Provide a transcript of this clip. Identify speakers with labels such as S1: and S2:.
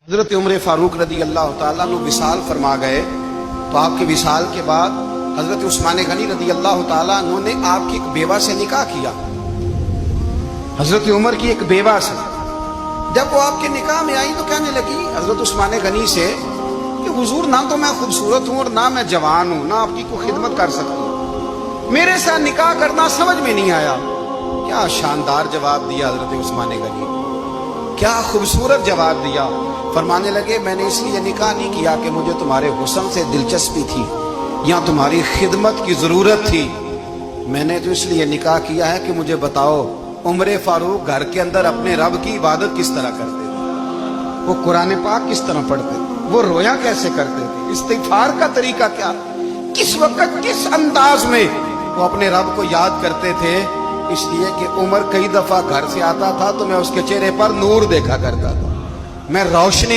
S1: حضرت عمر فاروق رضی اللہ تعالیٰ عنہ وصال فرما گئے تو آپ کے وصال کے بعد حضرت عثمان غنی رضی اللہ تعالیٰ عنہ نے آپ کی ایک بیوہ سے نکاح کیا، حضرت عمر کی ایک بیوہ سے۔ جب وہ آپ کے نکاح میں آئی تو کہنے لگی حضرت عثمان غنی سے کہ حضور نہ تو میں خوبصورت ہوں اور نہ میں جوان ہوں، نہ آپ کی کوئی خدمت کر سکتی ہوں، میرے ساتھ نکاح کرنا سمجھ میں نہیں آیا۔ کیا شاندار جواب دیا حضرت عثمان غنی، کیا خوبصورت جواب دیا۔ فرمانے لگے میں نے اس لیے نکاح نہیں کیا کہ مجھے تمہارے حسن سے دلچسپی تھی یا تمہاری خدمت کی ضرورت تھی، میں نے تو اس لیے نکاح کیا ہے کہ مجھے بتاؤ عمر فاروق گھر کے اندر اپنے رب کی عبادت کس طرح کرتے تھے، وہ قرآن پاک کس طرح پڑھتے تھے، وہ رویا کیسے کرتے تھے، استغفار کا طریقہ کیا، کس وقت کس انداز میں وہ اپنے رب کو یاد کرتے تھے۔ اس لیے کہ عمر کئی دفعہ گھر سے آتا تھا تو میں اس کے چہرے پر نور دیکھا کرتا تھا، میں روشنی